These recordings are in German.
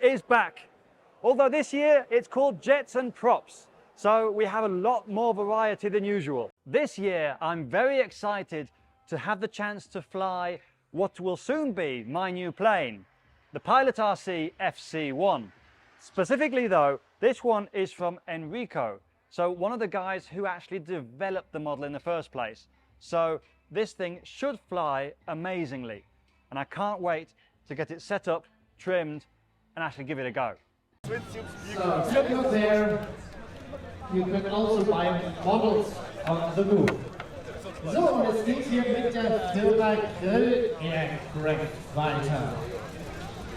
is back. Although this year it's called Jets and Props, so we have a lot more variety than usual. This year I'm very excited to have the chance to fly what will soon be my new plane, the Pilot RC FC1. Specifically though, this one is from Enrico, so one of the guys who actually developed the model in the first place. So this thing should fly amazingly, and I can't wait to get it set up, trimmed, and actually give it a go. So, sitting up there, you can also buy models on the move. So, und es geht hier mit der Firma Grill Aircraft weiter.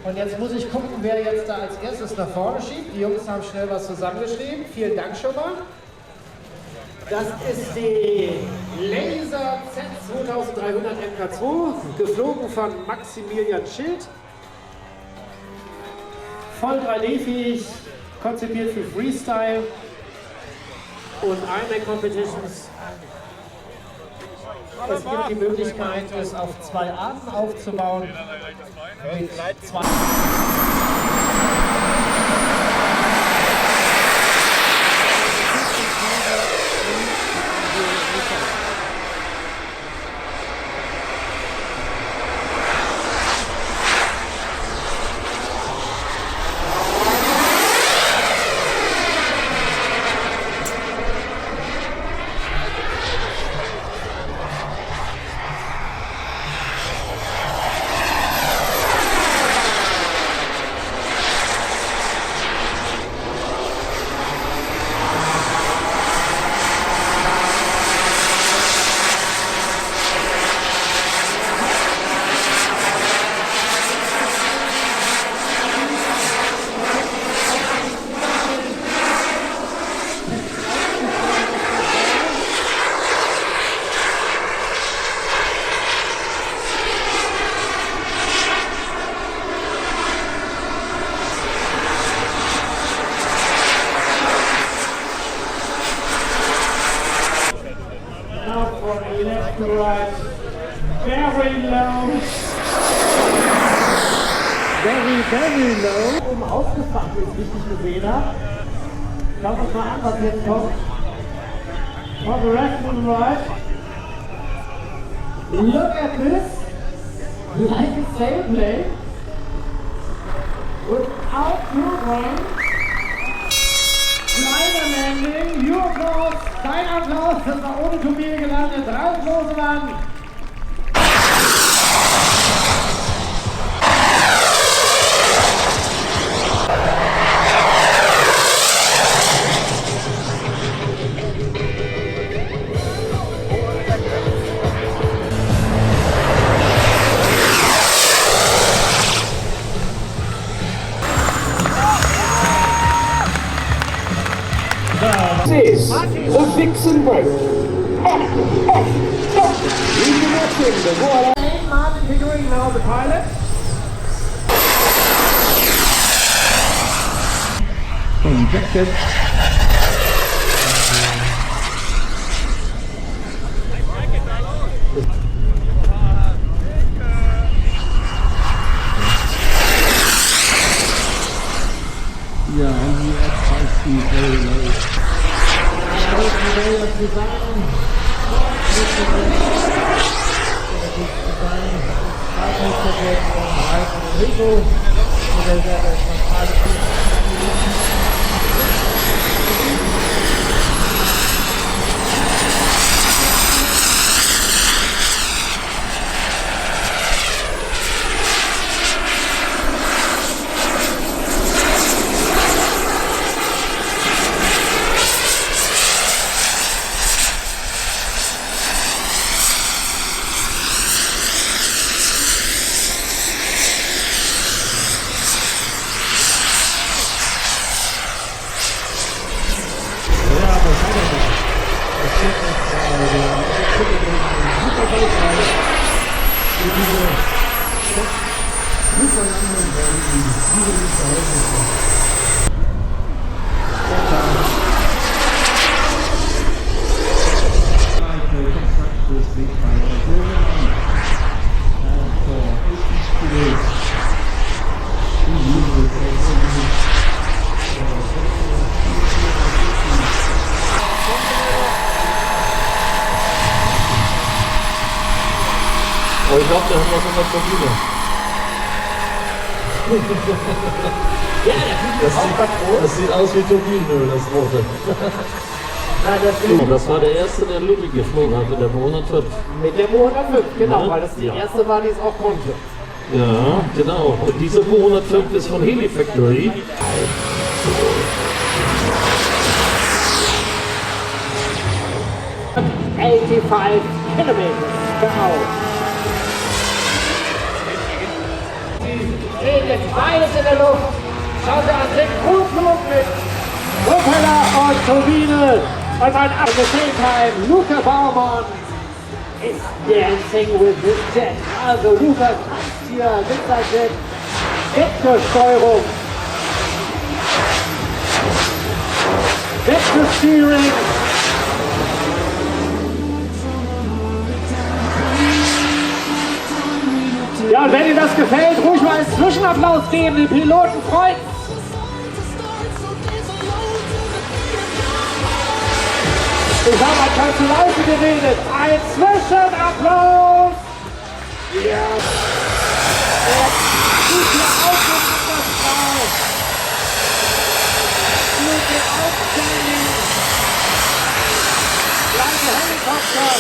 Und jetzt muss ich gucken, wer jetzt da als erstes nach vorne schiebt. Die Jungs haben schnell was zusammengeschrieben. Vielen Dank schon mal. Das ist die Laser Z2300 MK2, geflogen von Maximilian Schild. Voll 3D-fähig, konzipiert für Freestyle und IMAX Competitions. Es gibt die Möglichkeit, es auf 2 Arten aufzubauen. Mit 2 left to right, very low, very low. Oben aufgefangen ist, wie ich gesehen habe. Schauen wir uns mal an, was jetzt kommt. For the left and right. Look at this, like a sailplane, without program. Kleiner Landing, your applause, dein Applaus, das war ohne Turbine gelandet, rauslose Mann. This is the Vixen break. Martin Pickering, now the pilot. Injected. Yeah, and we have 5 feet very low. This Aber ich glaube, da haben wir noch 100 Turbine. Das sieht aus wie Turbinenöl, das rote. Das war der erste, der Ludwig geflogen hatte, der 105. Mit der 105, genau, Ja. weil das die erste war, die es auch konnte. Ja, genau. Und diese 105 ist von Heli Factory. 85 Kilometer per Hour. Stehen jetzt beides in der Luft. Schauen Sie an, Synchronflug mit Propeller und Turbine. Und ein at the same time, Luca Baumann is dancing with this jet. Also Luca tanzt hier mit seinem Jet. Vektorsteuerung. Vektorsteering. Ja, und wenn Ihnen das gefällt, ruhig mal einen Zwischenapplaus geben, die Piloten freuen. Ich habe mal ganz zu leise geredet. Ein Zwischenapplaus! Ja. Sieht hier aus wie das Frau. Gute Outstanding. Kleine Helikopter.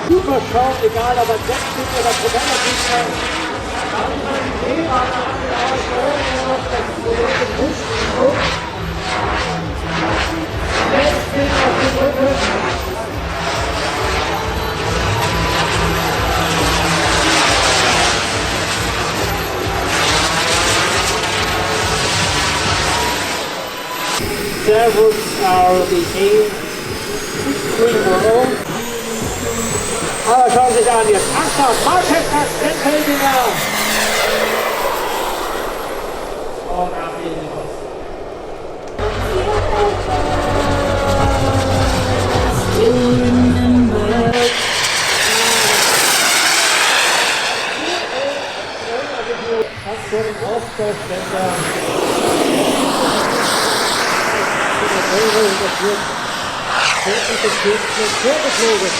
Super Show, egal ob er 6 oder Propeller gibt. Servos are the A3 Aber schauen Sie sich an, jetzt Achtung, Marschallplatz, Rennfeldinger! Und ab in die Post. Fast vor dem Aufbauständer. Vorgeflogen.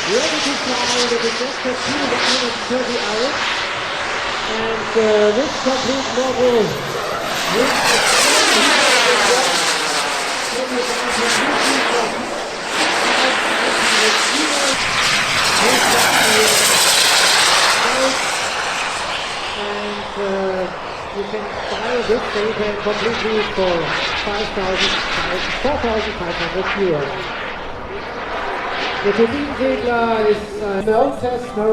Ready to fly with the just 230 hours, and this complete model you can buy this data completely for 4,500 euros. Der Turbinensegler ist ein Meltester.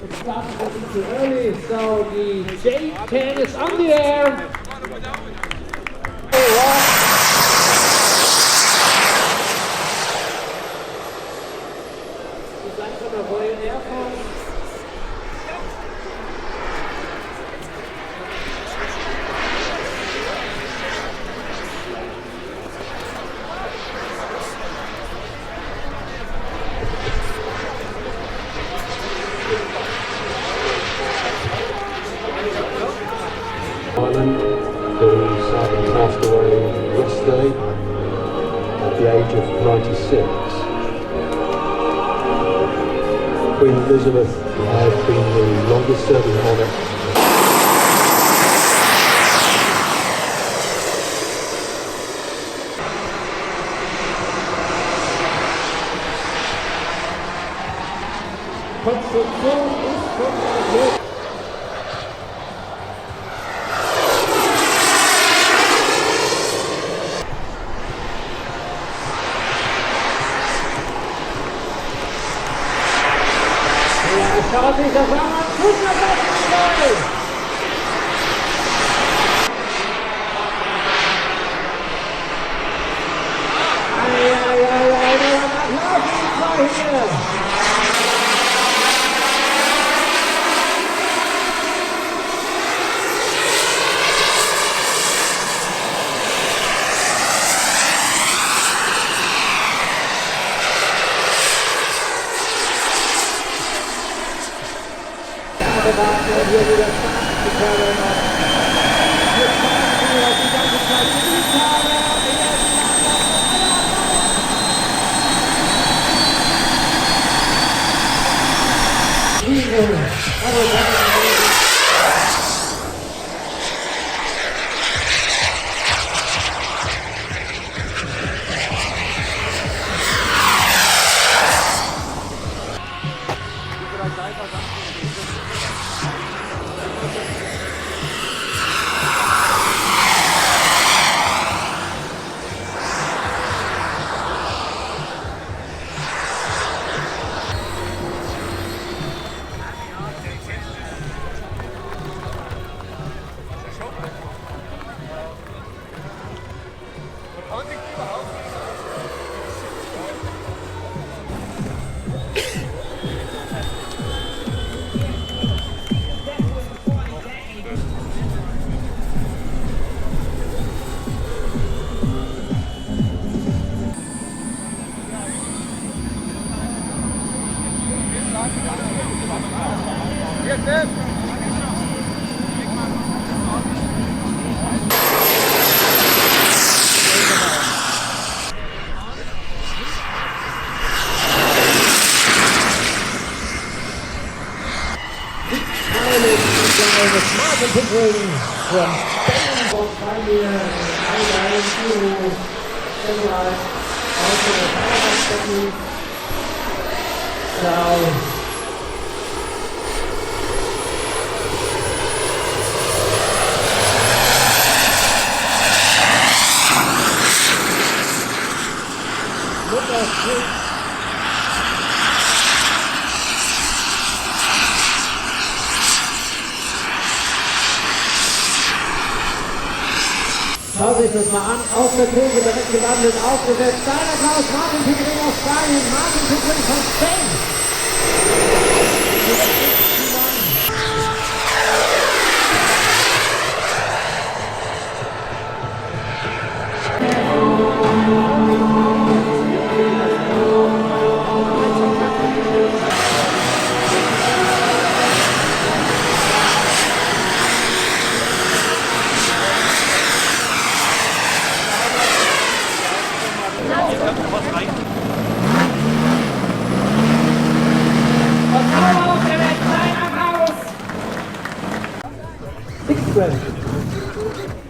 It started a little too early, so the J10 is on the air. Ist langsam der Royal Air Force. Ireland, who sadly passed away yesterday at the age of 96. Queen Elizabeth had been the longest serving monarch. Konstruktion ist schon erhöht. Schaut sich das an, super Platz! Strecke warten und hier wieder starten zu können. Hier starten wir die ganze Zeit für die Tage. Pickering from Spain. Finally, highlight to symbolize also the fireworks technique. So, schau sich das mal an, aus der Kurve direkt gelandet, aufgesetzt. Dein Applaus, Martin Pickering aus Spanien, Martin Pickering von Spain.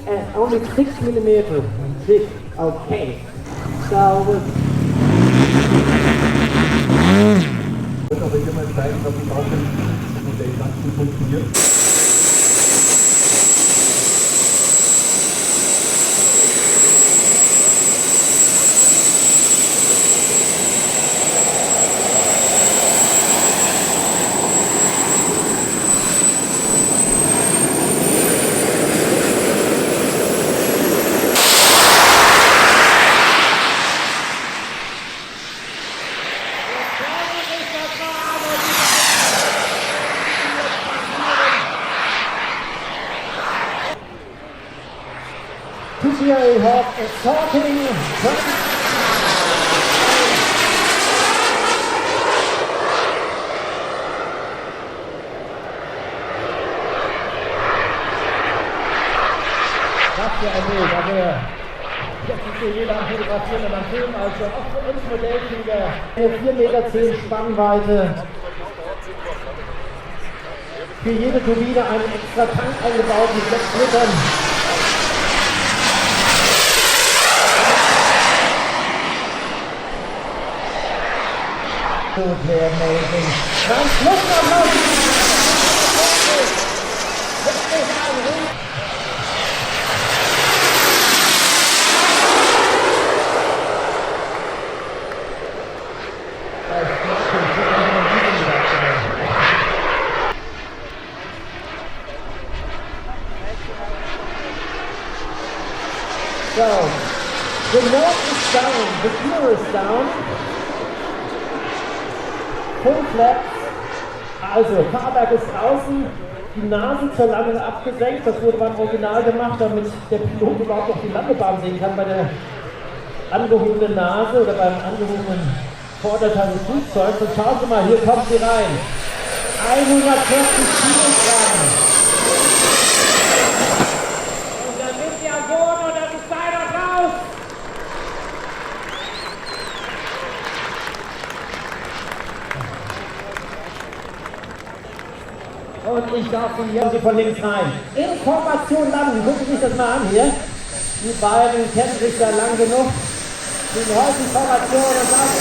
And only 6 millimeters thick. Okay. So wird aber hier mal zeigen, dass es auch im Modell ganz gut funktioniert. TCA have a starting. Was für ein Bild, also jetzt ist hier jeder am Fotografieren und am Filmen, also auch für uns Modellflieger eine 4,10 Meter Spannweite. Für jede Turbine einen extra Tank eingebaut mit 6 Litern. Totally amazing. Dann Schlussapplaus! So, the nose is down, the gear is down. Full flaps, also Fahrwerk ist draußen, die Nase zur Landung abgesenkt, das wurde beim Original gemacht, damit der Pilot überhaupt noch die Landebahn sehen kann bei der angehobenen Nase oder beim angehobenen Vorderteil des Flugzeugs. Und schauen Sie mal, hier kommt sie rein. 140 Kilogramm. Und dann sind sie am Boden und das ist leider raus. Und ich darf von links rein. Information landen, gucken Sie sich das mal an hier. Die beiden kennen sich da lang genug. Die häufigen Formationen und sagen,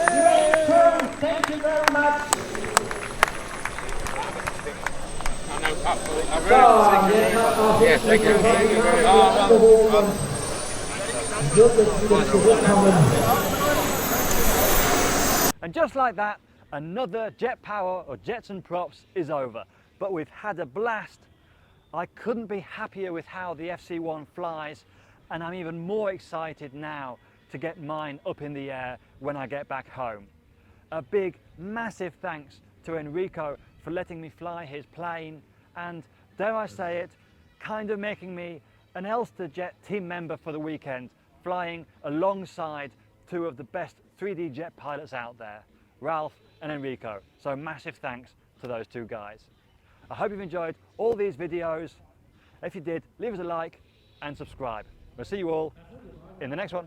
great turn, thank you very much. So, jetzt hat auch jetzt wird es wieder zurückkommen. And just like that, another Jet Power or Jets and Props is over. But we've had a blast. I couldn't be happier with how the FC1 flies, and I'm even more excited now to get mine up in the air when I get back home. A big, massive thanks to Enrico for letting me fly his plane, and dare I say it, kind of making me an Elster Jet team member for the weekend, flying alongside two of the best 3D jet pilots out there, Ralph and Enrico. So massive thanks to those two guys. I hope you've enjoyed all these videos. If you did, leave us a like and subscribe. We'll see you all in the next one.